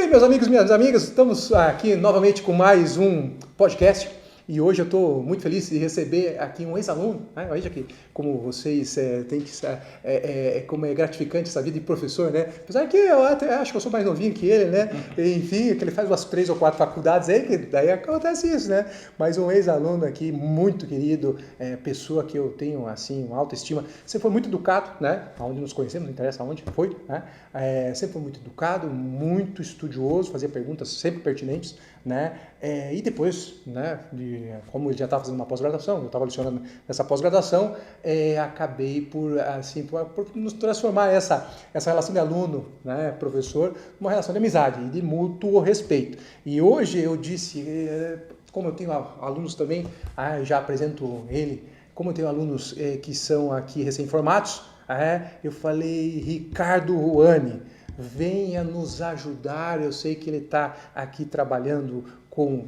bem, meus amigos e minhas amigas, estamos aqui novamente com mais um podcast e hoje eu estou muito feliz de receber aqui um ex-aluno, né? Veja que como vocês têm que como é gratificante essa vida de professor, né? Apesar que eu até acho que eu sou mais novinho que ele, né? Enfim, que ele faz umas 3 ou 4 faculdades aí, que daí acontece isso, né? Mas um ex-aluno aqui muito querido, pessoa que eu tenho assim uma autoestima, sempre foi muito educado, né? Aonde nos conhecemos, não interessa aonde foi, né? Sempre foi muito educado, muito estudioso, fazia perguntas sempre pertinentes, né? E depois, né, como ele já estava fazendo uma pós-graduação, eu estava lecionando nessa pós-graduação, acabei por nos transformar essa relação de aluno, né, professor, numa relação de amizade e de mútuo respeito. E hoje eu disse, como eu tenho alunos também, já apresento ele, como eu tenho alunos que são aqui recém-formados, eu falei, Ricardo Ruani, venha nos ajudar. Eu sei que ele está aqui trabalhando com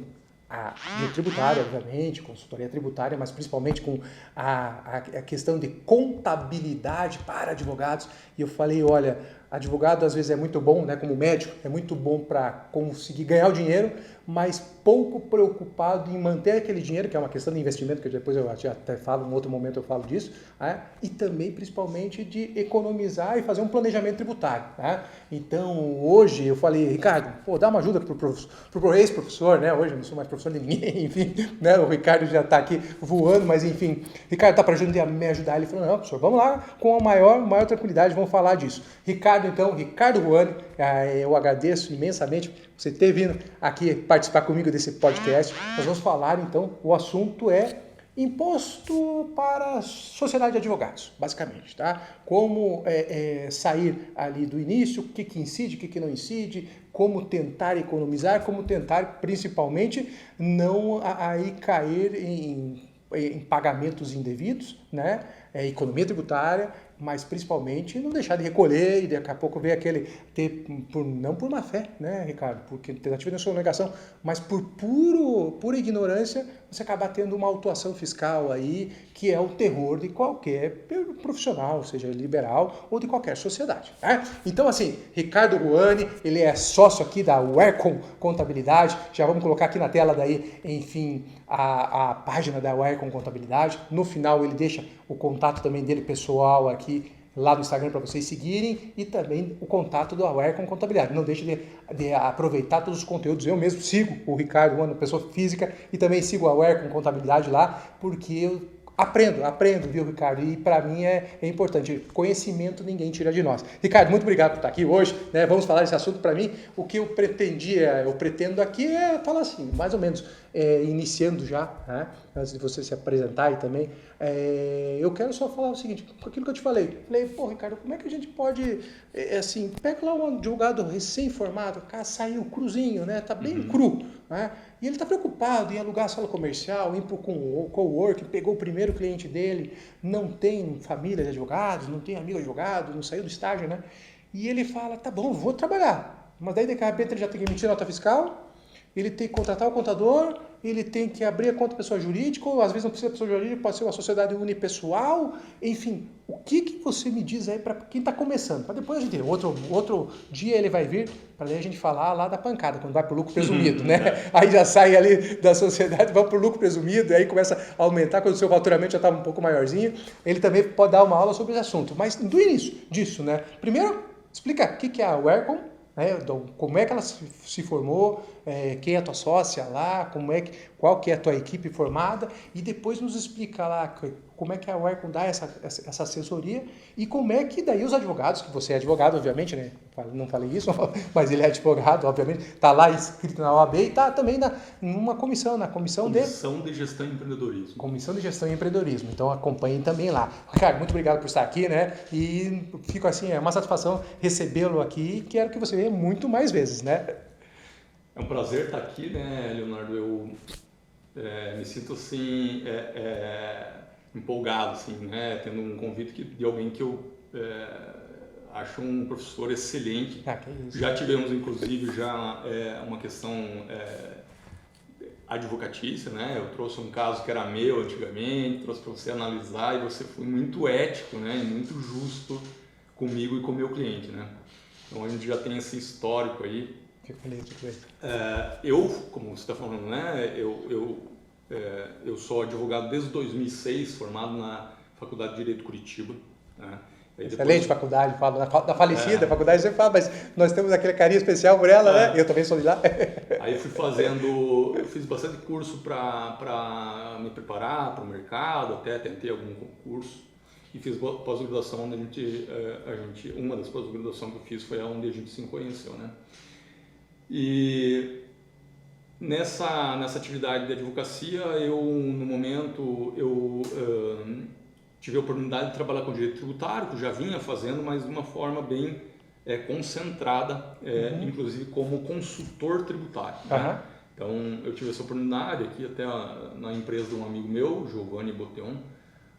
a tributária, obviamente, consultoria tributária, mas principalmente com a questão de contabilidade para advogados. E eu falei, olha, advogado às vezes é muito bom, né, como médico, é muito bom para conseguir ganhar o dinheiro, mas pouco preocupado em manter aquele dinheiro, que é uma questão de investimento, que depois eu até falo, em outro momento eu falo disso, e também principalmente de economizar e fazer um planejamento tributário. Então hoje eu falei, Ricardo, dá uma ajuda para o ex-professor, né? Hoje eu não sou mais professor de ninguém, enfim, né? O Ricardo já está aqui voando, mas enfim, Ricardo está para me ajudar. Ele falou, não, professor, vamos lá com a maior tranquilidade, vamos falar disso. Ricardo Ruani, eu agradeço imensamente você ter vindo aqui participar comigo desse podcast. Nós vamos falar então, o assunto é imposto para a sociedade de advogados, basicamente, tá? Como sair ali do início, o que incide, o que não incide, como tentar economizar, como tentar principalmente não cair em pagamentos indevidos, né? Economia tributária, mas principalmente não deixar de recolher e daqui a pouco ver não por má fé, né, Ricardo? Porque tentativa de sonegação, mas por pura ignorância, você acabar tendo uma autuação fiscal aí, que é o terror de qualquer profissional, seja liberal ou de qualquer sociedade. Né? Então, assim, Ricardo Ruani, ele é sócio aqui da Wercom Contabilidade, já vamos colocar aqui na tela daí, enfim, a página da Wercom Contabilidade. No final ele deixa o contato também dele pessoal aqui lá no Instagram para vocês seguirem e também o contato do Wercom Contabilidade. Não deixe de aproveitar todos os conteúdos. Eu mesmo sigo o Ricardo, uma pessoa física, e também sigo a Wercom Contabilidade lá, porque eu aprendo, viu, Ricardo? E para mim é importante. Conhecimento ninguém tira de nós. Ricardo, muito obrigado por estar aqui hoje, né? Vamos falar desse assunto. Para mim, o que eu pretendo aqui é falar assim, mais ou menos, iniciando já, né? Antes de você se apresentar e também, eu quero só falar o seguinte, aquilo que eu te falei. Falei, Ricardo, como é que a gente pode, pega lá um advogado recém-formado, o cara saiu cruzinho, né? Tá bem cru, né? E ele está preocupado em alugar a sala comercial, ir para o cowork, pegou o primeiro cliente dele, não tem família de advogados, não tem amigo advogado, não saiu do estágio, né? E ele fala, tá bom, vou trabalhar. Mas daí, de repente, ele já tem que emitir nota fiscal, ele tem que contratar o contador, ele tem que abrir a conta pessoa jurídica, ou às vezes não precisa pessoa jurídica, pode ser uma sociedade unipessoal, enfim. O que você me diz aí para quem está começando? Para depois a gente, outro dia ele vai vir, para a gente falar lá da pancada, quando vai para o lucro presumido, né? Aí já sai ali da sociedade, vai para o lucro presumido, e aí começa a aumentar, quando o seu faturamento já estava um pouco maiorzinho, ele também pode dar uma aula sobre esse assunto. Mas do início disso, né? Primeiro, explica o que é a Wercom, como é que ela se formou, quem é a tua sócia lá, qual que é a tua equipe formada, e depois nos explica lá como é que a Wercom dá essa assessoria e como é que daí os advogados, que você é advogado, obviamente, né? Não falei isso, mas ele é advogado, obviamente, está lá inscrito na OAB e está também numa comissão, Comissão de Gestão e Empreendedorismo. Comissão de Gestão e Empreendedorismo. Então acompanhem também lá. Ricardo, muito obrigado por estar aqui, né? E fico assim, é uma satisfação recebê-lo aqui e quero que você venha muito mais vezes, né? É um prazer estar aqui, né, Leonardo? Eu me sinto assim empolgado, assim, né, tendo um convite de alguém que eu acho um professor excelente. Que isso. Já tivemos, inclusive, uma questão advocatícia, né? Eu trouxe um caso que era meu antigamente, trouxe para você analisar e você foi muito ético, né, e muito justo comigo e com o meu cliente, né? Então a gente já tem esse histórico aí. Fico feliz. Eu, como você está falando, né? Eu sou advogado desde 2006, formado na Faculdade de Direito Curitiba. Né? Excelente faculdade, falo da falecida faculdade, você fala, mas nós temos aquele carinho especial por ela, né? Eu também sou de lá. Aí eu fiz bastante curso para me preparar para o mercado, até tentei algum concurso e fiz pós-graduação onde uma das pós-graduações que eu fiz foi onde a gente se conheceu, né? E nessa atividade de advocacia, no momento, tive a oportunidade de trabalhar com direito tributário, que eu já vinha fazendo, mas de uma forma bem concentrada, inclusive como consultor tributário. Né? Então, eu tive essa oportunidade aqui até na empresa de um amigo meu, Giovanni Boteon,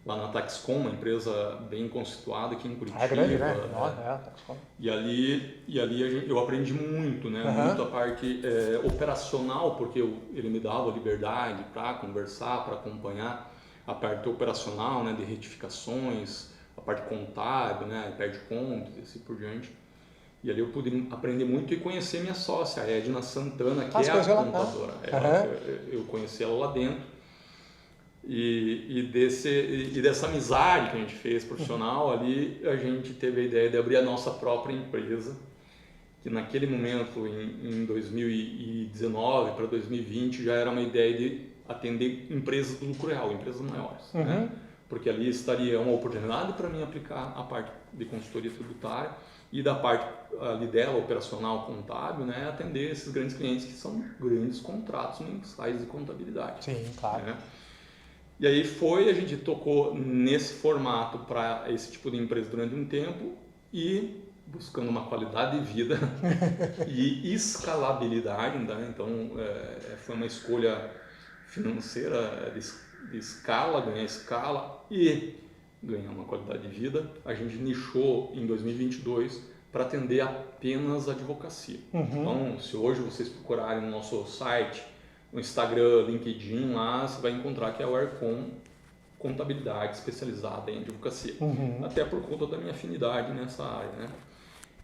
lá na Taxcom, uma empresa bem constituída aqui em Curitiba. É grande, né? Taxcom. E ali eu aprendi muito, né? Muito a parte operacional, porque ele me dava liberdade para conversar, para acompanhar a parte operacional, né? De retificações, a parte contábil, né? Perde contas e assim por diante. E ali eu pude aprender muito e conhecer minha sócia, a Edna Santana, que é a contadora. Eu conheci ela lá dentro. E dessa amizade que a gente fez profissional ali, a gente teve a ideia de abrir a nossa própria empresa, que naquele momento, em 2019 para 2020, já era uma ideia de atender empresas do lucro real, empresas maiores. Né? Porque ali estaria uma oportunidade para mim aplicar a parte de consultoria tributária e da parte ali dela, operacional, contábil, né? Atender esses grandes clientes que são grandes contratos mensais de contabilidade. Sim, claro. Né? E aí a gente tocou nesse formato para esse tipo de empresa durante um tempo e buscando uma qualidade de vida e escalabilidade, né? Então foi uma escolha financeira de escala, ganhar escala e ganhar uma qualidade de vida. A gente nichou em 2022 para atender apenas a advocacia. Então, se hoje vocês procurarem no nosso site, no Instagram, LinkedIn, lá você vai encontrar que é o Aircom Contabilidade especializada em advocacia. Até por conta da minha afinidade nessa área, né?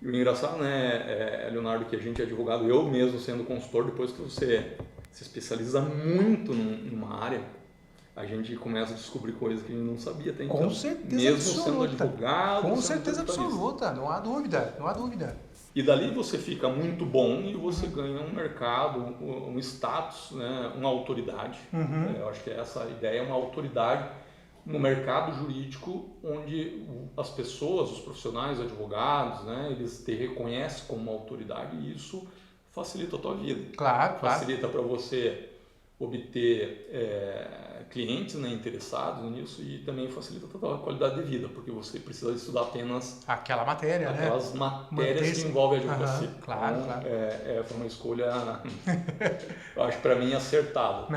E o engraçado, né, Leonardo, que a gente é advogado, eu mesmo sendo consultor, depois que você se especializa muito numa área, a gente começa a descobrir coisas que a gente não sabia até então. Com certeza mesmo absoluta. Sendo advogado. Com certeza absoluta, não há dúvida. E dali você fica muito bom e você ganha um mercado, um status, né, uma autoridade. Eu acho que essa ideia é uma autoridade no mercado jurídico, onde as pessoas, os profissionais, advogados, né, eles te reconhecem como uma autoridade e isso facilita a tua vida. Claro. Facilita para você obter clientes, né, interessados nisso e também facilita a tua qualidade de vida, porque você precisa estudar apenas aquelas matérias que envolvem a advocacia. Claro. Foi uma escolha, eu acho, para mim, acertada.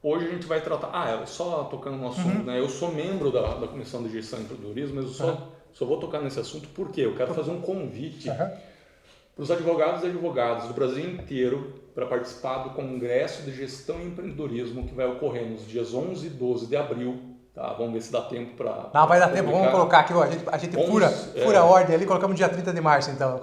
Hoje a gente vai tratar... só tocando no assunto, né? Eu sou membro da Comissão de Gestão e Empreendedorismo, mas eu só vou tocar nesse assunto porque eu quero fazer um convite para os advogados e advogadas do Brasil inteiro para participar do Congresso de Gestão e Empreendedorismo que vai ocorrer nos dias 11 e 12 de abril. Tá? Vamos ver se dá tempo para... Não, vai dar tempo. Vamos colocar aqui, a gente fura a ordem ali, colocamos dia 30 de março, então.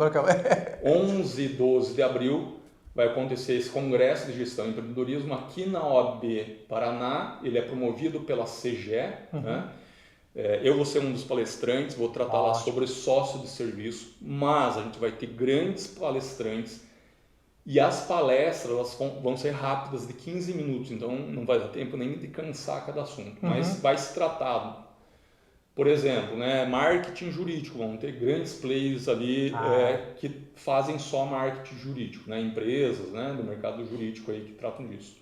11 e 12 de abril vai acontecer esse Congresso de Gestão e Empreendedorismo aqui na OAB Paraná. Ele é promovido pela CGE, né? Eu vou ser um dos palestrantes, vou tratar lá sobre sócio de serviço, mas a gente vai ter grandes palestrantes e as palestras elas vão ser rápidas, de 15 minutos, então não vai dar tempo nem de cansar cada assunto, mas vai se tratar, por exemplo, né, marketing jurídico, vão ter grandes players ali que fazem só marketing jurídico, né, empresas, né, do mercado jurídico aí que tratam disso.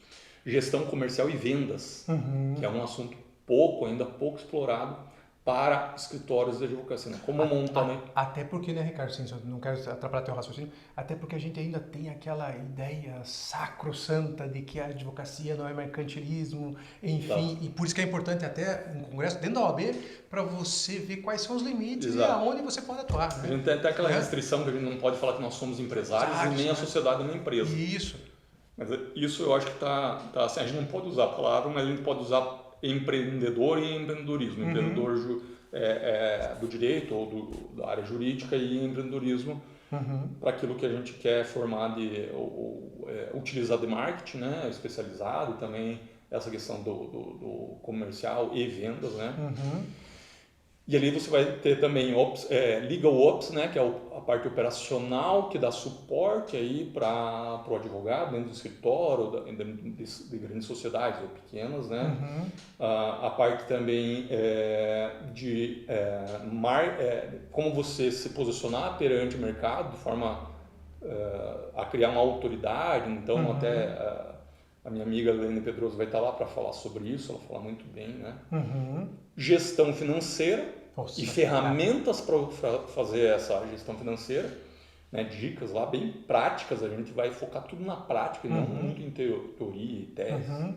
Gestão comercial e vendas, que é um assunto ainda pouco explorado para escritórios de advocacia, né? Como montar... Até porque, né, Ricardo, assim, não quero atrapalhar teu raciocínio, até porque a gente ainda tem aquela ideia sacrossanta de que a advocacia não é mercantilismo, enfim, e por isso que é importante até um congresso dentro da OAB para você ver quais são os limites e aonde você pode atuar. Né? A gente tem até aquela restrição que a gente não pode falar que nós somos empresários e nem a sociedade é uma empresa. Isso. Mas isso eu acho que tá assim, a gente não pode usar a palavra, mas a gente pode usar empreendedor e empreendedorismo. Empreendedor do direito ou da área jurídica e empreendedorismo para aquilo que a gente quer formar utilizar de marketing, né, especializado, e também essa questão do comercial e vendas, né? E ali você vai ter também Legal Ops, né, que é a parte operacional, que dá suporte aí para o advogado dentro do escritório, dentro de grandes sociedades ou pequenas, né? A parte também de como você se posicionar perante o mercado de forma a criar uma autoridade. Então, até a minha amiga Helene Pedroso vai estar lá para falar sobre isso, ela fala muito bem, né? Gestão financeira e ferramentas para fazer essa gestão financeira, né? Dicas lá bem práticas, a gente vai focar tudo na prática, não muito em teoria e tese.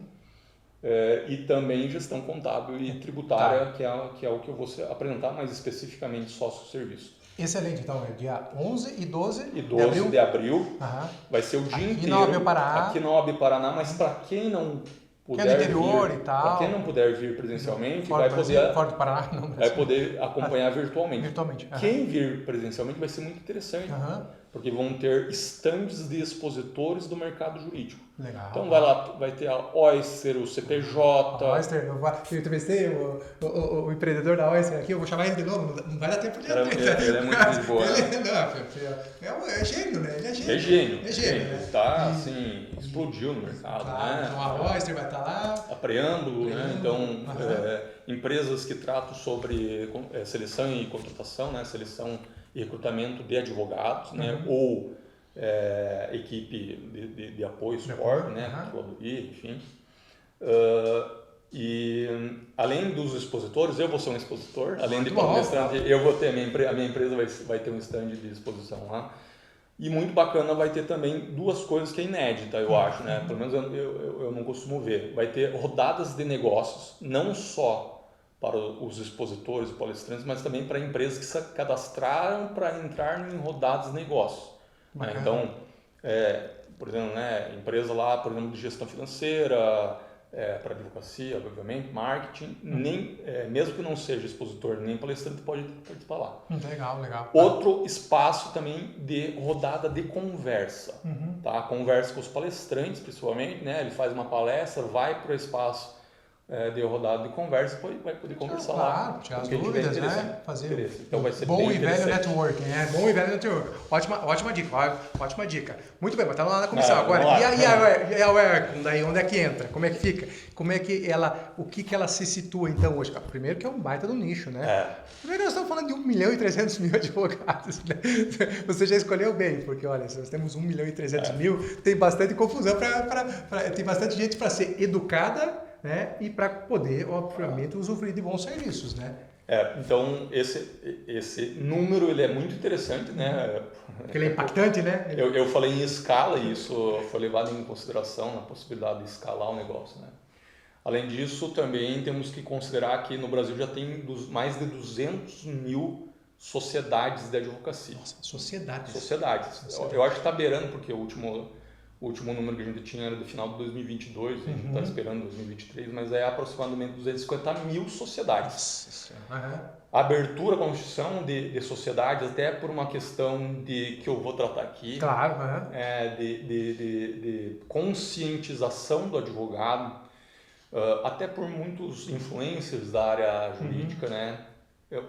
E também gestão contábil e tributária, que é o que eu vou apresentar mais especificamente sócio-serviço. Excelente, então é dia 11 e 12 de abril. Vai ser o dia inteiro. Aqui na OAB Paraná, mas para quem não puder vir, para quem não puder vir presencialmente, vai poder acompanhar virtualmente. Quem vir presencialmente vai ser muito interessante, porque vão ter estandes de expositores do mercado jurídico. Legal. Então vai ter a Oyster, o CPJ. A Oyster, eu entrevistei o empreendedor da Oyster aqui, eu vou chamar ele de novo, não vai dar tempo de entrevistar. Ele é muito de boa. É gênio, né? Ele é gênio. Né? Tá, assim, explodiu no mercado. Claro, né? Então a Oyster vai estar lá. A Preâmbulo, né? Então, empresas que tratam sobre seleção e contratação, né? Seleção e recrutamento de advogados, né? Ou equipe de apoio, suporte, né? Controladoria, enfim. E além dos expositores, eu vou ser um expositor, além de palestrante, eu vou ter a minha empresa vai ter um stand de exposição lá. E muito bacana, vai ter também duas coisas que é inédita, eu acho, né? Pelo menos eu não costumo ver. Vai ter rodadas de negócios, não só para os expositores e palestrantes, mas também para empresas que se cadastraram para entrar em rodadas de negócios. Né? Então, por exemplo, né, empresa lá, por exemplo, de gestão financeira, para advocacia, obviamente, marketing, mesmo que não seja expositor nem palestrante, pode participar lá. Legal. Outro espaço também de rodada de conversa, tá? Conversa com os palestrantes, principalmente, né? Ele faz uma palestra, vai para o espaço de rodada de conversa, vai poder conversar lá. Claro, tirar as dúvidas, né? Fazer então vai ser bom e velho networking, né? Bom e velho networking. Ótima dica. Muito bem, mas tá lá na comissão agora. E a UERCOM, daí onde é que entra? Como é que fica? Como é que o que ela se situa então hoje? Primeiro que é um baita do nicho, né? Primeiro nós estamos falando de 1.300.000 advogados, né? Você já escolheu bem, porque olha, se nós temos 1.300.000, tem bastante confusão, tem bastante gente para ser educada, né? E para poder, obviamente, usufruir de bons serviços, né? Então esse número ele é muito interessante, né? Porque ele é impactante, né? Eu falei em escala e isso foi levado em consideração na possibilidade de escalar o negócio, né? Além disso, também temos que considerar que no Brasil já tem mais de 200.000 sociedades de advocacia. Nossa, sociedades. Eu acho que está beirando, porque o último número que a gente tinha era do final de 2022, a gente está esperando 2023, mas é aproximadamente 250.000 sociedades. A abertura, a constituição de sociedades, até por uma questão que eu vou tratar aqui, de conscientização do advogado, até por muitos influencers da área jurídica, né,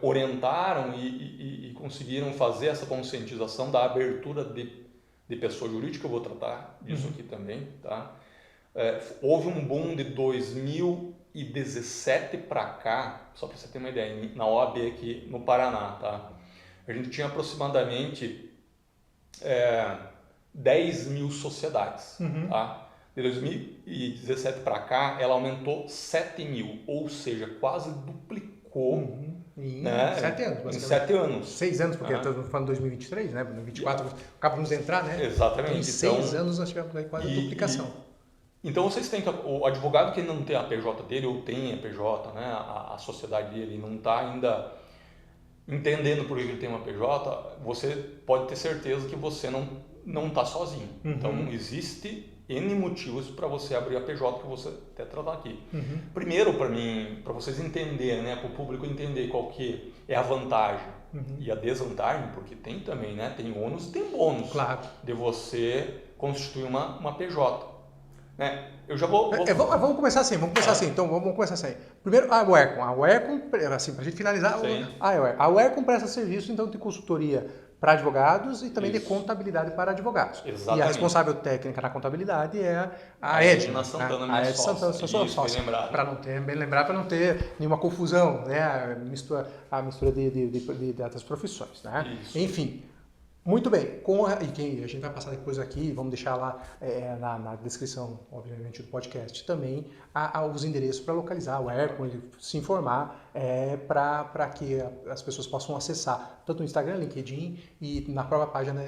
orientaram e conseguiram fazer essa conscientização da abertura de pessoa jurídica. Eu vou tratar disso aqui também, tá? Houve um boom de 2017 para cá, só para você ter uma ideia, na OAB aqui no Paraná, tá? A gente tinha aproximadamente 10.000 sociedades, tá? De 2017 para cá, ela aumentou 7.000, ou seja, quase duplicou. Em 7 anos. Em 7 anos. 6 anos, porque estamos falando de 2023, né? 2024 acabamos de entrar, né? Exatamente. Então, em 6 anos nós tivemos quase a duplicação. Então vocês têm que, o advogado que não tem a PJ dele, ou tem a PJ, né? A sociedade dele não está ainda entendendo por que ele tem uma PJ, você pode ter certeza que você não está sozinho. Então existe N motivos para você abrir a PJ, que eu vou até tratar aqui. Primeiro, para vocês entenderem, né, para o público entender qual que é a vantagem e a desvantagem, porque tem também, né, tem ônus e tem bônus de você constituir uma PJ. Né? Eu já vou... Vamos começar assim, Então, vamos começar assim. Primeiro, a Uercom. A Uercom, assim, para a gente finalizar, a Uercom presta serviço, então, de consultoria para advogados e também de contabilidade para advogados. Exatamente. E a responsável técnica na contabilidade é a Edna Santana, a Edna Santana, sua sócia. Para não ter nenhuma confusão, né? A mistura de das profissões, né? Isso. Enfim. Muito bem, e a gente vai passar depois aqui, vamos deixar lá na descrição, obviamente, do podcast também, os endereços para localizar o Uercom, se informar, para que as pessoas possam acessar, tanto no Instagram, LinkedIn e na própria página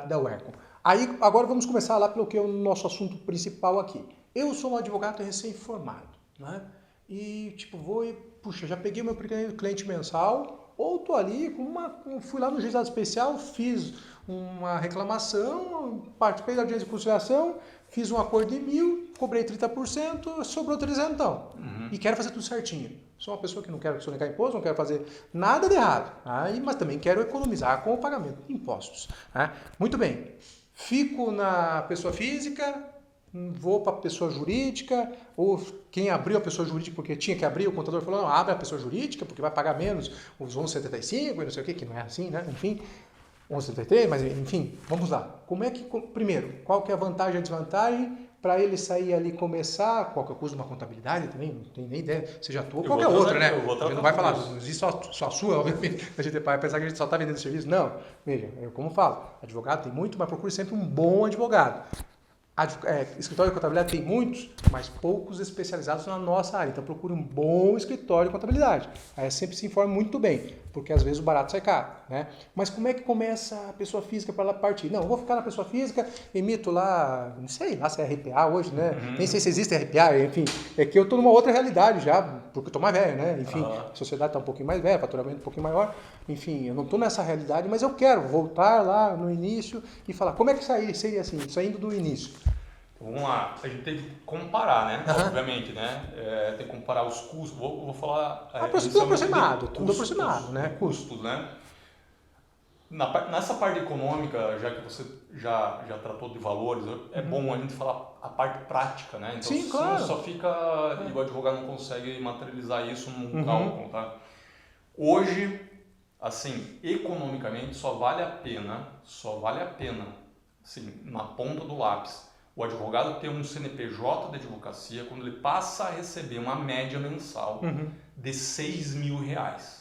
da Uercom. Aí, agora vamos começar lá pelo que é o nosso assunto principal aqui. Eu sou um advogado recém-formado, né? E, já peguei meu primeiro cliente mensal, ou estou ali, fui lá no juizado especial, fiz uma reclamação, participei da audiência de conciliação, fiz um acordo de 1.000, cobrei 30%, sobrou 300. E quero fazer tudo certinho. Sou uma pessoa que não quero sonegar imposto, não quero fazer nada de errado, mas também quero economizar com o pagamento de impostos. Né? Muito bem, fico na pessoa física, vou para a pessoa jurídica, ou quem abriu a pessoa jurídica porque tinha que abrir, o contador falou, não, abre a pessoa jurídica porque vai pagar menos os 11,75 e não sei o que não é assim, né? Enfim, 11,73, mas enfim, vamos lá. Primeiro, qual que é a vantagem e a desvantagem para ele sair ali e começar, qual que é o custo de uma contabilidade também, não tenho nem ideia, seja tua ou qualquer outra, né? A gente não vai falar, não existe só a sua, obviamente, a gente vai pensar que a gente só está vendendo serviço. Não, veja, eu como falo, advogado tem muito, mas procure sempre um bom advogado. Escritório de contabilidade tem muitos, mas poucos especializados na nossa área. Então procure um bom escritório de contabilidade. Aí sempre se informe muito bem, porque às vezes o barato sai caro. Né? Mas como é que começa a pessoa física para lá partir? Não, eu vou ficar na pessoa física, emito lá, não sei lá se é RPA hoje, né? Nem sei se existe RPA, enfim. É que eu estou numa outra realidade já, porque eu estou mais velho, né? Enfim, a sociedade está um pouquinho mais velha, faturamento um pouquinho maior. Enfim, eu não estou nessa realidade, mas eu quero voltar lá no início e falar como é que seria assim, saindo do início. Vamos lá, a gente tem que comparar, né? Obviamente, né? Tem que comparar os custos. Vou falar. Tudo aproximado, né? Custos, né? Nessa parte econômica, já que você já tratou de valores, é bom a gente falar a parte prática, né? Então, sim, claro. Só fica. E o advogado não consegue materializar isso num cálculo, tá? Hoje, assim, economicamente, só vale a pena, assim, na ponta do lápis, o advogado ter um CNPJ de advocacia quando ele passa a receber uma média mensal de R$6.000.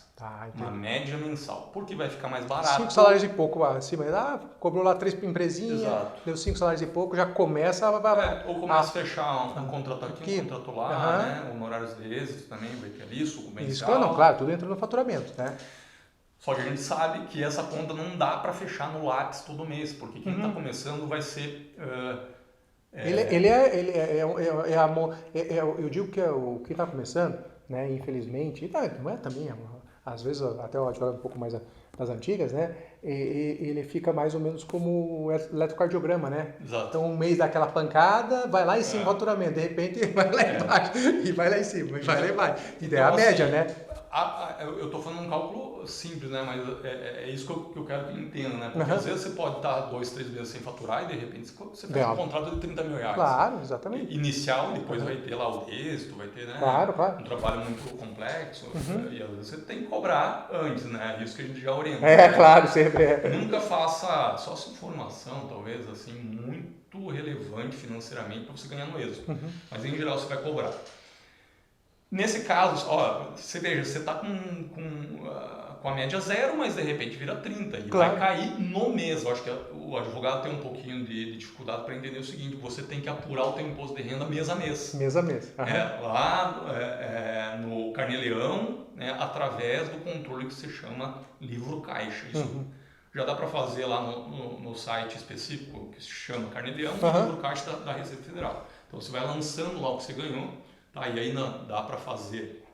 Uma média mensal. Porque vai ficar mais barato. 5 salários e pouco acima. Cobrou lá 3 empresinhas, deu 5 salários e pouco, já começa ou começa a fechar um contrato aqui, um contrato lá, né? Honorários de êxito também, vai ter ali, sucumbencial. Isso, não, claro, tudo entra no faturamento, né? Só que a gente sabe que essa conta não dá para fechar no lápis todo mês, porque quem está começando vai ser... eu digo que quem está começando, né, infelizmente, e não é também, às vezes até o advogado um pouco mais das antigas, né, ele fica mais ou menos como o eletrocardiograma, né? Exato. Então um mês dá aquela pancada, vai lá em cima o faturamento, de repente vai lá embaixo, e vai lá em cima, e vai lá embaixo. E daí é a média, né? Eu estou falando um cálculo simples, né? Mas é isso que eu quero que entenda, né? Porque às vezes você pode estar 2, 3 meses sem faturar e de repente você faz um contrato de R$30.000. Claro, exatamente. Inicial, depois vai ter lá o êxito, vai ter, né? Claro. Um trabalho muito complexo e às vezes você tem que cobrar antes, né? Isso que a gente já orienta. Claro, sempre Nunca faça só essa informação, talvez, assim, muito relevante financeiramente para você ganhar no êxito. Mas em geral você vai cobrar. Nesse caso, você veja, você está com a média 0, mas de repente vira 30 e vai cair no mês. Eu acho que o advogado tem um pouquinho de dificuldade para entender o seguinte: você tem que apurar o teu imposto de renda mês a mês. Mês a mês. Lá no Carnê-Leão, né, através do controle que se chama livro caixa. Isso já dá para fazer lá no site específico que se chama Carnê-Leão, livro caixa da Receita Federal. Então você vai lançando lá o que você ganhou. E aí dá para fazer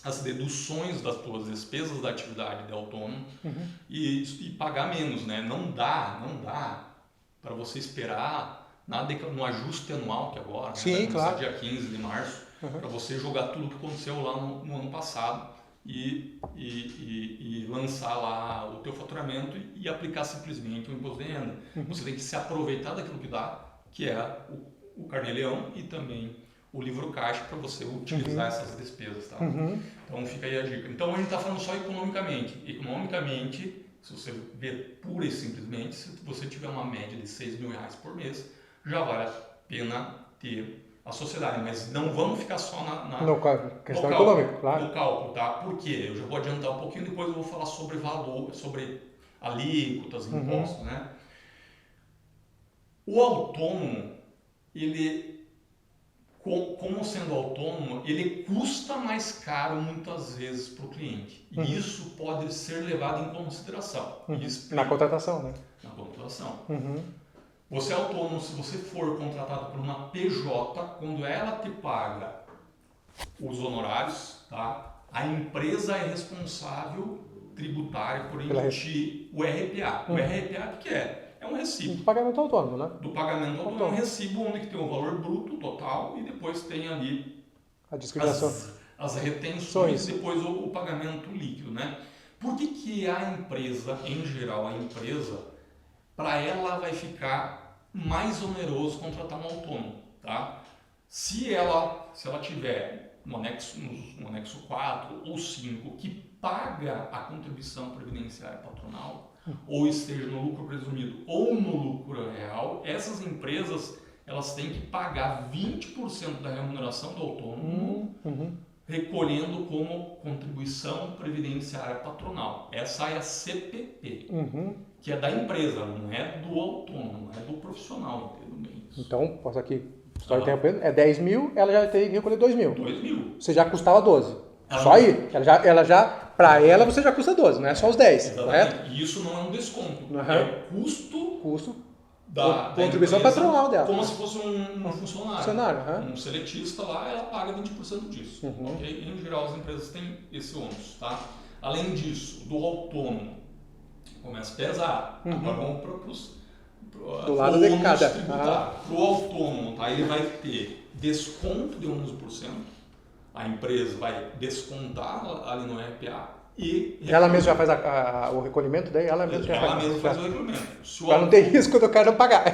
as deduções das tuas despesas da atividade de autônomo e pagar menos, né? Não dá para você esperar no ajuste anual que agora, sim, claro. dia 15 de março, para você jogar tudo que aconteceu lá no ano passado e lançar lá o teu faturamento e aplicar simplesmente o imposto de renda. Você tem que se aproveitar daquilo que dá, que é o carnê-leão e também o livro caixa para você utilizar essas despesas, tá? Então fica aí a dica. Então a gente está falando só economicamente. Economicamente, se você ver pura e simplesmente, se você tiver uma média de R$6.000 por mês, já vale a pena ter a sociedade, mas não vamos ficar só questão econômica, claro. No cálculo, tá? Por quê? Eu já vou adiantar um pouquinho, depois eu vou falar sobre valor, sobre alíquotas, impostos, né? O autônomo, ele, como sendo autônomo, ele custa mais caro muitas vezes para o cliente. E isso pode ser levado em consideração. Na contratação, né? Na contratação. Você é autônomo, se você for contratado por uma PJ, quando ela te paga os honorários, tá? A empresa é responsável tributária por emitir o RPA. O RPA o que é? É um recibo. Do pagamento autônomo, né? Do pagamento autônomo. É um recibo onde tem o valor bruto total e depois tem ali a discriminação. As retenções e depois o pagamento líquido, né? Por que a empresa, em geral, para ela vai ficar mais oneroso contratar um autônomo, tá? Se ela tiver no anexo 4 ou 5 que paga a contribuição previdenciária patronal, ou esteja no lucro presumido ou no lucro real, essas empresas elas têm que pagar 20% da remuneração do autônomo, recolhendo como contribuição previdenciária patronal. Essa é a CPP, que é da empresa, não é do autônomo, é do profissional, entendo bem isso. Então, posso aqui, é 10 mil, ela já tem que recolher 2 mil. 2 mil. Você já custava 12. Só aí, para ela você já custa 12, não é só os 10, correto? E isso não é um desconto, é o custo da contribuição patronal dela. Como se fosse um funcionário. Um seletista lá, ela paga 20% disso. Okay? Em geral, as empresas têm esse ônus. Tá? Além disso, do autônomo, começa a pesar. Agora vamos para do lado de cada. Para o autônomo, tá? Ele vai ter desconto de 11%. A empresa vai descontar ali no RPA e... Ela mesma já faz o recolhimento daí? Ela mesma faz o recolhimento. Para não ter risco do cara não pagar.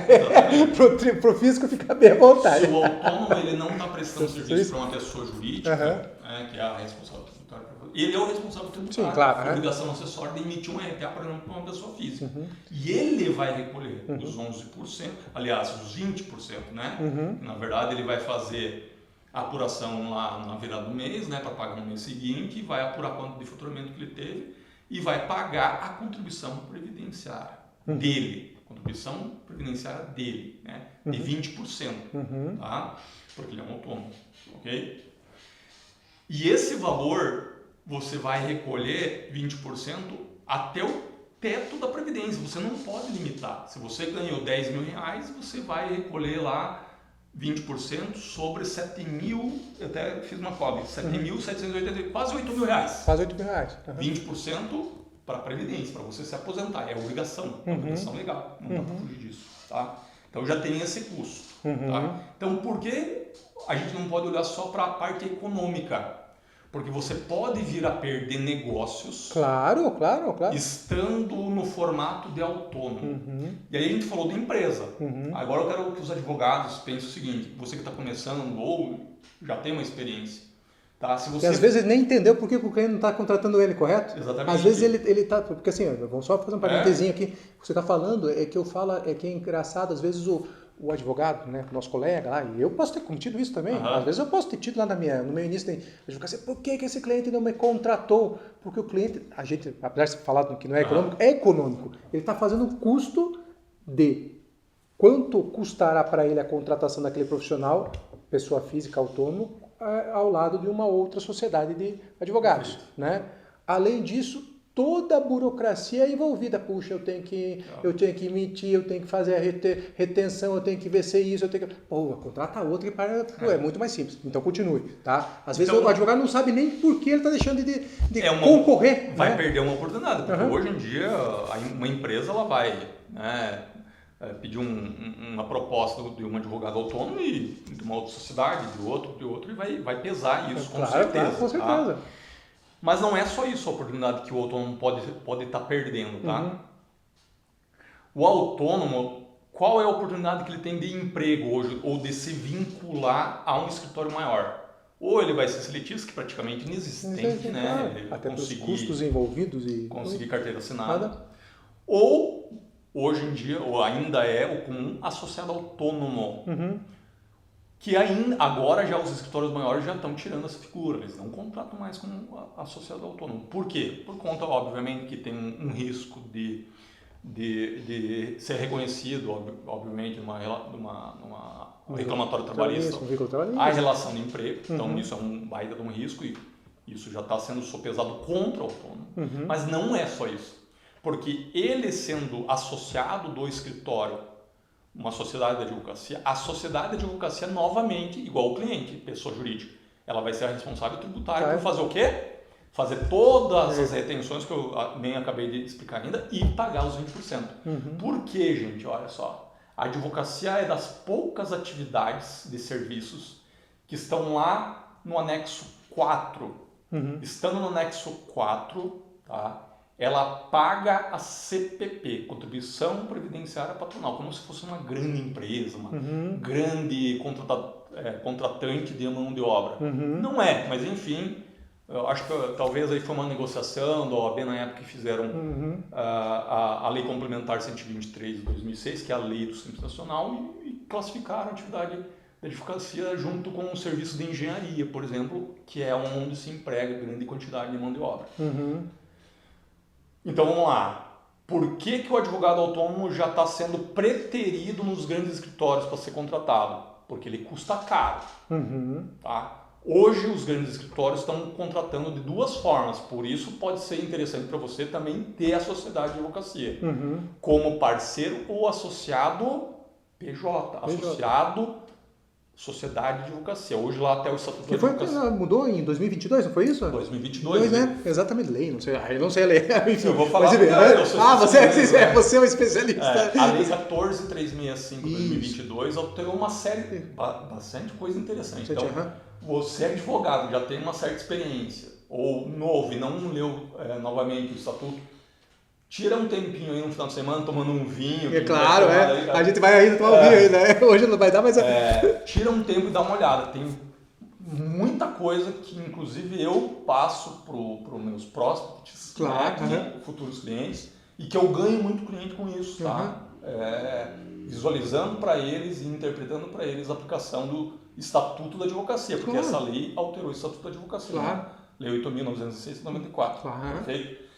Para o fisco ficar bem à vontade. Se o autônomo ele não está prestando serviço para uma pessoa jurídica, que é a responsável tributária, ele é o responsável tributário. Sim, claro. A obrigação acessória de emitir um RPA para uma pessoa física. E ele vai recolher os 11%, aliás, os 20%, né? Na verdade, ele vai fazer a apuração lá na virada do mês, né, para pagar no mês seguinte, vai apurar quanto de faturamento que ele teve e vai pagar a contribuição previdenciária dele, contribuição previdenciária dele, né, de 20%, tá? Porque ele é um autônomo, ok? E esse valor você vai recolher 20% até o teto da previdência, você não pode limitar. Se você ganhou R$10.000, você vai recolher lá 20% sobre 7 mil, eu até fiz uma cópia, 7.780, quase R$8.000. Quase R$8.000. 20% para a Previdência, para você se aposentar, é obrigação, é obrigação legal, não dá para fugir disso. Tá? Então já tem esse custo. Tá? Então por que a gente não pode olhar só para a parte econômica? Porque você pode vir a perder negócios claro. estando no formato de autônomo. E aí a gente falou da empresa. Agora eu quero que os advogados pensem o seguinte, você que está começando ou já tem uma experiência. Tá? Se você... E às vezes ele nem entendeu por que o cliente não está contratando ele, correto? Exatamente. Às vezes ele está... Porque assim, vamos só fazer um parentezinho aqui. O que você está falando é que que é engraçado, às vezes o advogado, né, nosso colega lá, e eu posso ter cometido isso também, às vezes eu posso ter tido lá no meu início, advocacia, por que esse cliente não me contratou? Porque o cliente, a gente, apesar de falar que não é econômico, é econômico. Ele está fazendo um custo de quanto custará para ele a contratação daquele profissional, pessoa física autônomo, ao lado de uma outra sociedade de advogados. Né? Além disso, toda a burocracia é envolvida. Puxa, eu tenho que emitir, eu tenho que fazer a retenção, eu tenho que ver se é isso, eu tenho que... Pô, contrata outro que é muito mais simples. Então, continue, tá? Às vezes o advogado não sabe nem por que ele está deixando de concorrer. Vai perder uma oportunidade, porque hoje em dia uma empresa ela vai pedir uma proposta de um advogado autônomo e de uma outra sociedade, de outro, e vai pesar isso, com certeza. Claro, com certeza. Tá? Mas não é só isso a oportunidade que o autônomo pode estar perdendo, tá? O autônomo, qual é a oportunidade que ele tem de emprego hoje, ou de se vincular a um escritório maior? Ou ele vai ser seletista, que é praticamente inexistente, né? Claro. Até pelos custos envolvidos e... conseguir carteira assinada. Ou, hoje em dia, ou ainda é o comum, associado autônomo. Que agora já os escritórios maiores já estão tirando essa figura, eles não contratam mais como associado autônomo. Por quê? Por conta, obviamente, que tem um risco de ser reconhecido, obviamente, numa reclamatória trabalhista, a relação de emprego. Então, isso é um baita de um risco e isso já está sendo sopesado contra o autônomo. Mas não é só isso. Porque ele sendo associado do escritório, uma sociedade de advocacia, a sociedade de advocacia novamente, igual o cliente, pessoa jurídica, ela vai ser a responsável tributária por fazer o quê? Fazer todas as retenções que eu nem acabei de explicar ainda e pagar os 20%. Por quê, gente? Olha só. A advocacia é das poucas atividades de serviços que estão lá no anexo 4. Estando no anexo 4, tá? Ela paga a CPP, Contribuição Previdenciária Patronal, como se fosse uma grande empresa, uma grande contratante de mão de obra. Não é, mas enfim... Eu acho que talvez aí foi uma negociação da OAB na época que fizeram a Lei Complementar 123 de 2006, que é a lei do Simples Nacional, e classificaram a atividade de advocacia junto com o serviço de engenharia, por exemplo, que é onde se emprega grande quantidade de mão de obra. Então vamos lá. Por que o advogado autônomo já está sendo preterido nos grandes escritórios para ser contratado? Porque ele custa caro. Tá? Hoje os grandes escritórios estão contratando de duas formas, por isso pode ser interessante para você também ter a sociedade de advocacia, como parceiro ou associado PJ, associado sociedade de advocacia. Hoje lá até o Estatuto de Advocacia. Mudou em 2022, não foi isso? 2022, né? Exatamente, lei, não sei, eu não sei a lei. Enfim, eu vou falar. Você é um especialista. A Lei 14.365 de 2022 alterou uma série, bastante coisa interessante. Então, você é advogado, já tem uma certa experiência, ou novo e não leu novamente o Estatuto, tira um tempinho aí no final de semana tomando um vinho. É claro, a gente vai ainda tomar um vinho aí, né? Hoje não vai dar, mas... Tira um tempo e dá uma olhada. Tem muita coisa que, inclusive, eu passo para os meus prospects, futuros clientes, e que eu ganho muito cliente com isso, tá? Visualizando para eles e interpretando para eles a aplicação do Estatuto da Advocacia, porque essa lei alterou o Estatuto da Advocacia. Né? Lei 8.906 de 94. Perfeito?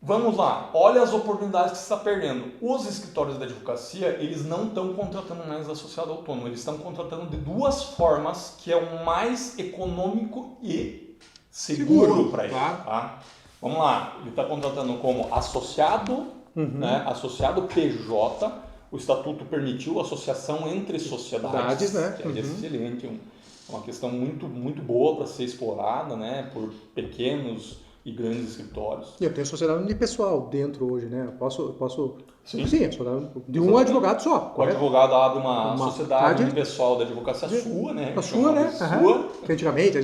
Vamos lá, olha as oportunidades que você está perdendo. Os escritórios da advocacia, eles não estão contratando mais associado autônomo, eles estão contratando de duas formas, que é o mais econômico e seguro para ele. Tá? Vamos lá, ele está contratando como associado, associado PJ. O Estatuto permitiu a associação entre sociedades, que é excelente, uma questão muito, muito boa para ser explorada, né, por pequenos e grandes escritórios. E eu tenho sociedade unipessoal dentro hoje, né? Eu posso sim, de um advogado só. O advogado abre uma sociedade unipessoal da advocacia sua, né? A sua, né? Sua. Que antigamente, a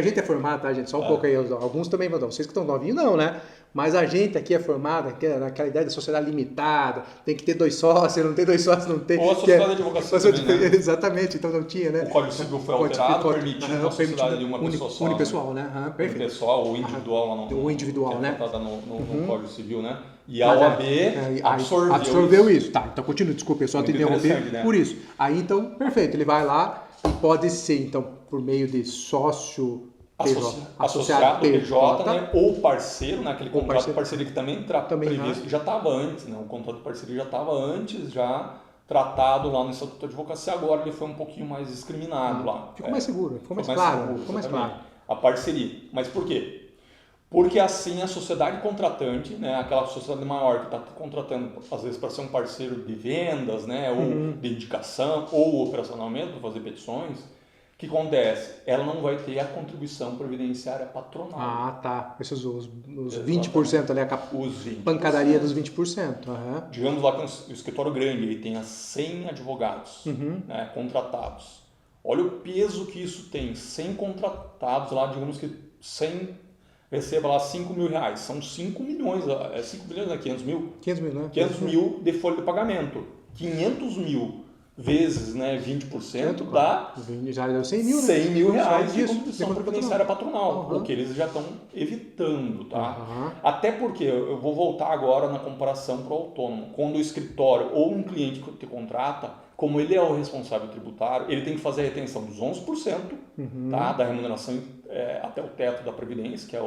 gente é formado, tá, gente? Só um pouco aí, alguns também, vocês que estão novinhos, não, né? Mas a gente aqui é formado naquela ideia de sociedade limitada, tem que ter 2 sócios, não tem 2 sócios, não tem... Ou a sociedade de advocacia também, né? Exatamente, então não tinha, né? O Código Civil foi alterado, permitindo a sociedade de uma pessoa só. Unipessoal, né? Perfeito. Unipessoal ou individual. Ou individual, né? No Código Civil, né? E a OAB absorveu isso. Tá, então continua, desculpa, eu só te interromper por isso. Aí então, perfeito, ele vai lá e pode ser, então, por meio de sócio... associado PJ, né? Ou parceiro, né? Aquele contrato de parceria que também está previsto, que já estava antes, né? O contrato de parceria já estava antes, já tratado lá no Estatuto de Advocacia, agora ele foi um pouquinho mais discriminado lá. Ficou mais seguro, ficou mais claro. A parceria. Mas por quê? Porque assim a sociedade contratante, né? Aquela sociedade maior que está contratando, às vezes, para ser um parceiro de vendas, né? Ou de indicação, ou operacionalmente, para fazer petições, que acontece? Ela não vai ter a contribuição previdenciária patronal. Ah, tá. Esses os 20% ali, os 20%. Pancadaria dos 20%. Uhum. Digamos lá que o escritório grande ele tenha 100 advogados né, contratados. Olha o peso que isso tem. 100 contratados lá, digamos que 100 receba lá 5 mil reais. São 5 milhões, 5 milhões, né? 500 mil? 500 mil, né? 500 mil de folha de pagamento. 500 mil vezes 20% dá já deu 100 mil, né? 100 mil reais de contribuição previdenciária patronal, o que eles já estão evitando, tá? Até porque, eu vou voltar agora na comparação para o autônomo, quando o escritório ou um cliente que te contrata, como ele é o responsável tributário, ele tem que fazer a retenção dos 11% tá? Da remuneração até o teto da Previdência, que é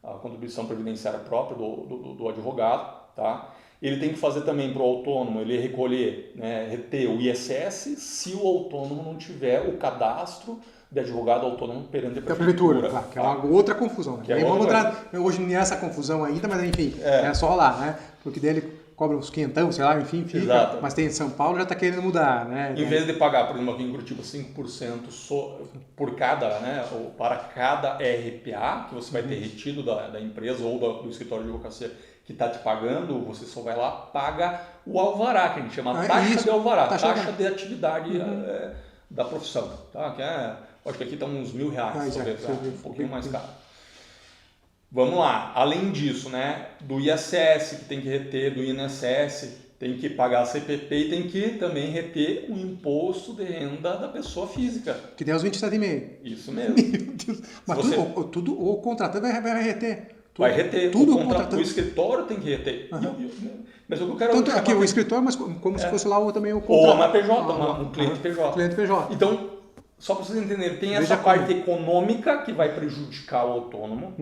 a contribuição previdenciária própria do advogado, tá? Ele tem que fazer também para o autônomo, ele recolher, reter o ISS, se o autônomo não tiver o cadastro de advogado autônomo perante a prefeitura. Claro, que é uma outra confusão. Né? Vamos entrar hoje nessa confusão ainda, mas enfim, é só lá, né? Porque dele cobra uns quinhentão, sei lá, enfim, fica. Exato. Mas tem em São Paulo, já está querendo mudar, né? Em vez de pagar, por exemplo, aqui em Curitiba, 5% por cada, ou para cada RPA que você vai ter retido da empresa ou do escritório de advocacia que está te pagando, você só vai lá, paga o alvará, que a gente chama taxa de alvará, taxa de atividade da profissão. Tá? Acho que aqui está uns R$1.000, talvez, um pouquinho mais caro. Vamos lá, além disso, do ISS que tem que reter, do INSS, tem que pagar a CPP e tem que também reter o imposto de renda da pessoa física. Que tem os 27,5. Isso mesmo. Meu Deus. Mas tudo o contratante vai reter. Vai reter. Tudo o escritório tem que reter. Mas o que eu quero tanto aqui o escritório, mas como se fosse lá também o contrato. Ou uma PJ, um cliente PJ. Cliente PJ. Então, só para vocês entenderem, tem essa parte econômica que vai prejudicar o autônomo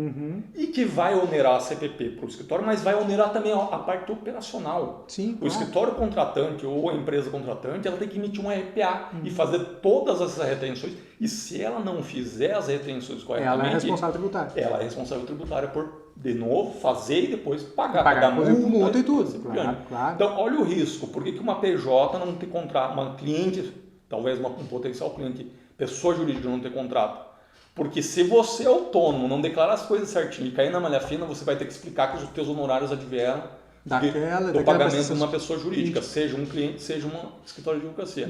e que vai onerar a CPP para o escritório, mas vai onerar também a parte operacional. Sim, o escritório contratante ou a empresa contratante, ela tem que emitir um RPA e fazer todas essas retenções. E se ela não fizer as retenções corretamente... Ela é responsável tributária. Ela é responsável tributária por, de novo, fazer e depois pagar multa e tudo. Claro. Então, olha o risco. Por que uma PJ não tem contrato, uma cliente, talvez um potencial cliente, pessoa jurídica não ter contrato? Porque se você é autônomo, não declarar as coisas certinho e cair na malha fina, você vai ter que explicar que os teus honorários advieram do pagamento de uma pessoa jurídica, seja um cliente, seja um escritório de advocacia.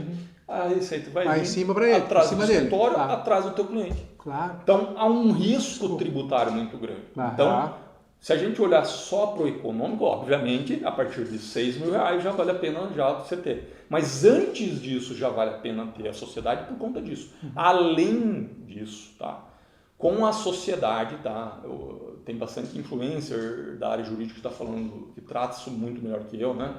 A receita vai vir em cima para ele, atrás do escritório, atrás do teu cliente. Claro. Então, há um risco tributário muito grande. Então, se a gente olhar só para o econômico, obviamente, a partir de R$6.000 já vale a pena já você ter. Mas antes disso já vale a pena ter a sociedade por conta disso. Além disso, tá? Com a sociedade, tá? Tem bastante influencer da área jurídica que está falando, que trata isso muito melhor que eu, né?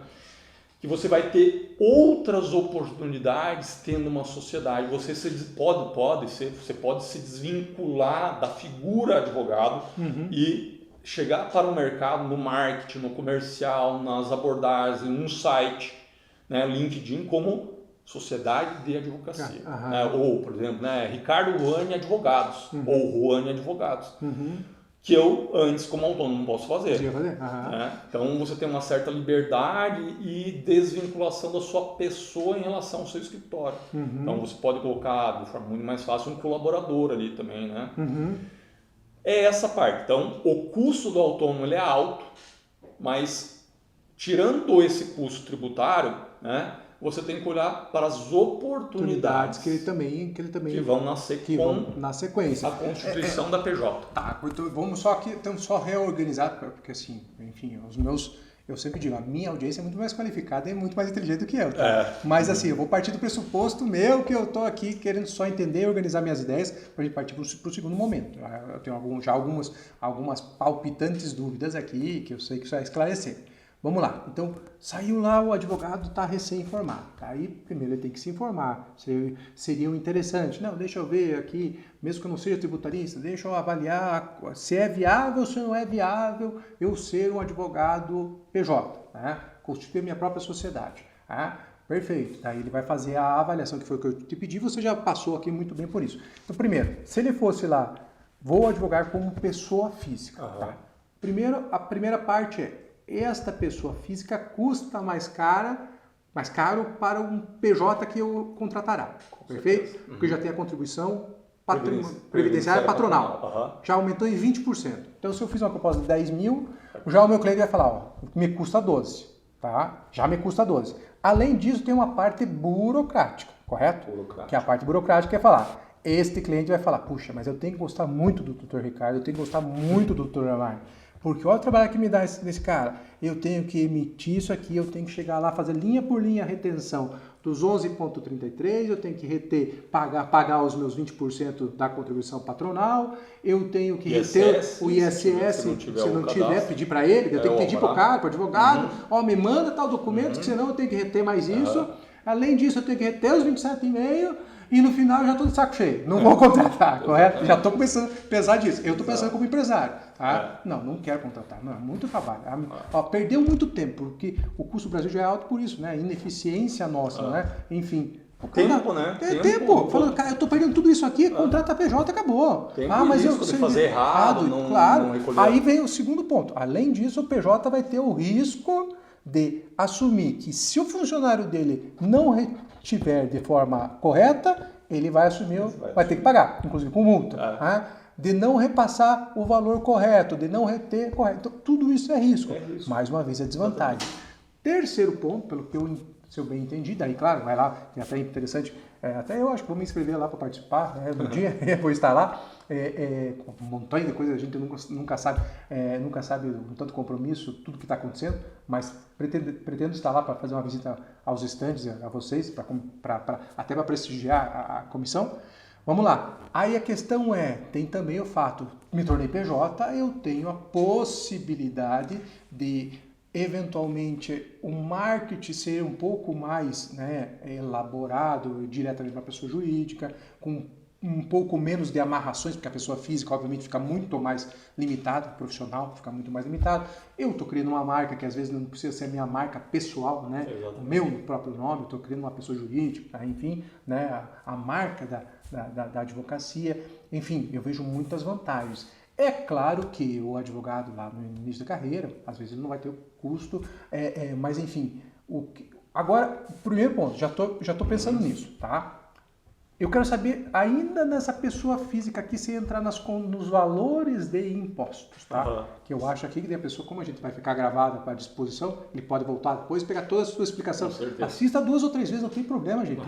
Que você vai ter outras oportunidades tendo uma sociedade. Você pode se desvincular da figura advogado e chegar para o mercado, no marketing, no comercial, nas abordagens, num site, LinkedIn, como sociedade de advocacia. Ou, por exemplo, Ricardo Ruani Advogados, ou Ruani Advogados, que eu, antes, como autônomo, não posso fazer. Então, você tem uma certa liberdade e desvinculação da sua pessoa em relação ao seu escritório. Então, você pode colocar, de forma muito mais fácil, um colaborador ali também, É essa parte. Então, o custo do autônomo ele é alto, mas tirando esse custo tributário, você tem que olhar para as oportunidades que ele também que vão nascer na sequência. A constituição da PJ. Tá, então vamos só aqui, então só reorganizar, porque assim, enfim, eu sempre digo, a minha audiência é muito mais qualificada e muito mais inteligente do que eu. Tá? Mas assim, eu vou partir do pressuposto meu que eu estou aqui querendo só entender e organizar minhas ideias para a gente partir para o segundo momento. Eu tenho já algumas palpitantes dúvidas aqui que eu sei que isso vai esclarecer. Vamos lá. Então, saiu lá, o advogado está recém-informado. Aí, primeiro ele tem que se informar. Seria interessante. Não, deixa eu ver aqui, mesmo que eu não seja tributarista, deixa eu avaliar se é viável ou se não é viável eu ser um advogado PJ, constituir a minha própria sociedade. Perfeito. Daí ele vai fazer a avaliação, que foi o que eu te pedi, você já passou aqui muito bem por isso. Então, primeiro, se ele fosse lá, vou advogar como pessoa física. Primeiro, a primeira parte esta pessoa física custa mais cara mais caro para um PJ que eu contratará, perfeito? Porque já tem a contribuição previdenciária patronal. Já aumentou em 20%. Então, se eu fiz uma proposta de 10 mil, já o meu cliente vai falar, ó, me custa 12, tá? Já me custa 12. Além disso, tem uma parte burocrática, correto? Que é a parte burocrática que é falar, este cliente vai falar, puxa, mas eu tenho que gostar muito do Dr. Ricardo, eu tenho que gostar muito do Dr. Amar, porque olha o trabalho que me dá desse cara, eu tenho que emitir isso aqui, eu tenho que chegar lá, fazer linha por linha a retenção dos 11,33, eu tenho que reter, pagar os meus 20% da contribuição patronal, eu tenho que reter o ISS, se não tiver, pedir para ele, eu tenho que pedir para o cara, para o advogado, ó, me manda tal documento, que senão eu tenho que reter mais isso, além disso eu tenho que reter os 27,5%, e no final eu já estou de saco cheio, não vou contratar, correto? Já estou começando a pesar disso, eu estou pensando como empresário, tá? Não quero contratar, não, muito trabalho, perdeu muito tempo, porque o custo do Brasil já é alto por isso, né? Ineficiência nossa, né? Enfim. Tempo, né? Tempo. Falando, cara, eu estou perdendo tudo isso aqui, contrata a PJ, acabou. Mas eu de fazer errado, claro. Aí vem o segundo ponto, além disso o PJ vai ter o risco de assumir que se o funcionário dele não tiver de forma correta, ele vai assumir, vai ter que pagar, inclusive com multa. De não repassar o valor correto, de não reter correto. Então, tudo isso é risco. Mais uma vez, é desvantagem. Terceiro ponto, pelo que se eu bem entendi, daí, claro, vai lá, é até interessante, até eu acho que vou me inscrever lá para participar, né, no dia, vou estar lá, um montão de coisas, a gente nunca sabe o tanto compromisso, tudo que está acontecendo, mas pretendo estar lá para fazer uma visita aos estandes, a vocês, até para prestigiar a comissão. Vamos lá. Aí a questão tem também o fato, me tornei PJ, eu tenho a possibilidade de eventualmente o marketing ser um pouco mais, né, elaborado diretamente para a pessoa jurídica, com um pouco menos de amarrações, porque a pessoa física, obviamente, fica muito mais limitada, o profissional fica muito mais limitado. Eu estou criando uma marca que às vezes não precisa ser a minha marca pessoal, né? O meu próprio nome, estou criando uma pessoa jurídica, enfim, né? A marca da advocacia. Enfim, eu vejo muitas vantagens. É claro que o advogado lá no início da carreira, às vezes ele não vai ter o custo, mas enfim. Agora, primeiro ponto, já tô pensando nisso, tá? Eu quero saber, ainda nessa pessoa física aqui, se entrar nos valores de impostos, tá? Que eu acho aqui que a pessoa, como a gente vai ficar gravada para disposição, ele pode voltar depois, pegar toda a sua explicação. Assista 2 ou 3 vezes, não tem problema, gente.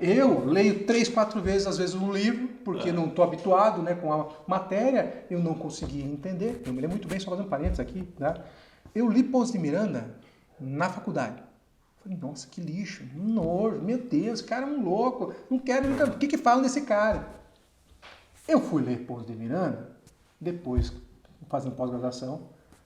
Eu leio 3, 4 vezes, às vezes, um livro, porque não estou habituado, né, com a matéria, eu não conseguia entender. Eu me lembro muito bem, só fazendo parênteses aqui, né? Eu li Pons de Miranda na faculdade. Falei, nossa, que lixo, um nojo, meu Deus, esse cara é um louco, não quero, o que falam desse cara? Eu fui ler Pons de Miranda, depois fazendo pós-graduação,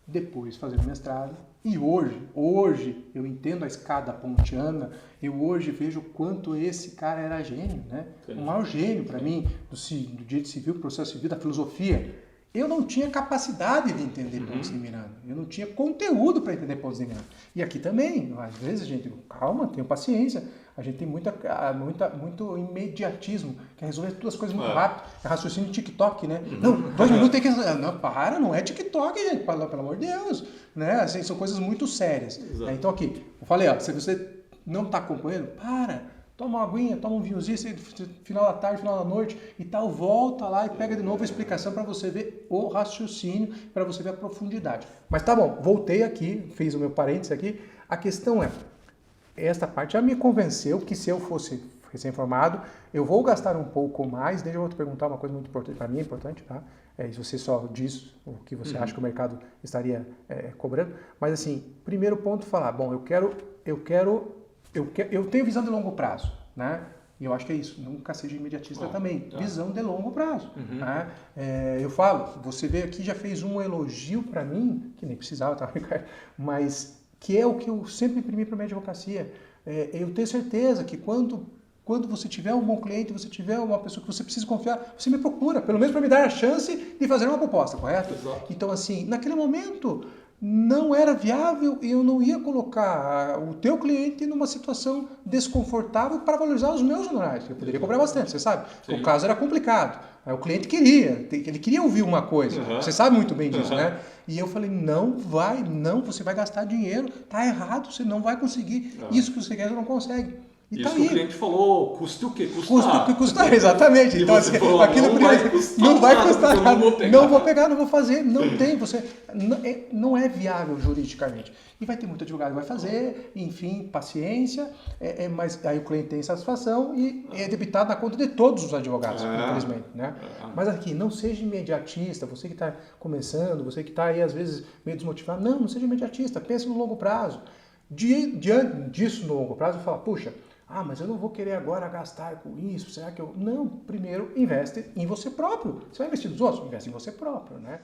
depois fazendo mestrado, e hoje eu entendo a escada pontiana, eu hoje vejo o quanto esse cara era gênio, né? O maior gênio para mim, do direito civil, processo civil, da filosofia. Eu não tinha capacidade de entender Pons de Miranda. Eu não tinha conteúdo para entender Pons de Miranda. E aqui também, às vezes a gente, calma, tenha paciência. A gente tem muito imediatismo, quer resolver todas as coisas muito rápido. É raciocínio TikTok, né? Não, 2 minutos tem que... Não, não é TikTok, gente, pelo amor de Deus. Né? Assim, são coisas muito sérias. Então aqui, eu falei, se você não está acompanhando, toma uma aguinha, toma um vinhozinho, final da tarde, final da noite e tal, volta lá e pega de novo a explicação para você ver o raciocínio, para você ver a profundidade. Mas tá bom, voltei aqui, fiz o meu parênteses aqui. A questão esta parte já me convenceu que se eu fosse recém-formado, eu vou gastar um pouco mais. Deixa eu te perguntar uma coisa muito importante, para mim é importante, tá? Se você só diz o que você acha que o mercado estaria cobrando. Mas assim, primeiro ponto, falar, bom, eu tenho visão de longo prazo, né? E eu acho que é isso, nunca seja imediatista também. Visão de longo prazo. Né? Eu falo, você veio aqui já fez um elogio para mim, que nem precisava, tá, Ricardo? Mas que é o que eu sempre imprimi para a minha advocacia. Eu tenho certeza que quando você tiver um bom cliente, você tiver uma pessoa que você precisa confiar, você me procura, pelo menos para me dar a chance de fazer uma proposta, correto? Exato. Então, assim, naquele momento... não era viável e eu não ia colocar o teu cliente numa situação desconfortável para valorizar os meus honorários. Eu poderia cobrar bastante, você sabe. Sim. O caso era complicado. O cliente ele queria ouvir uma coisa. Você sabe muito bem disso, né? E eu falei, não, você vai gastar dinheiro, tá errado, você não vai conseguir. Isso que você quer, você não consegue. E isso tá que o cliente falou, custe o quê? Custa o que custar, exatamente. Então, assim, falou, aquilo não vai custar nada, não vou pegar, não vou fazer, não tem, não é viável juridicamente. E vai ter muito advogado que vai fazer, enfim, paciência, mas aí o cliente tem satisfação e é debitado na conta de todos os advogados, infelizmente. Né? Mas aqui, não seja imediatista, você que está começando, você que está aí às vezes meio desmotivado, não seja imediatista, pense no longo prazo. Diante disso, no longo prazo, fala, puxa, mas eu não vou querer agora gastar com isso, será que eu... Não, primeiro investe em você próprio. Você vai investir nos outros? Investe em você próprio, né?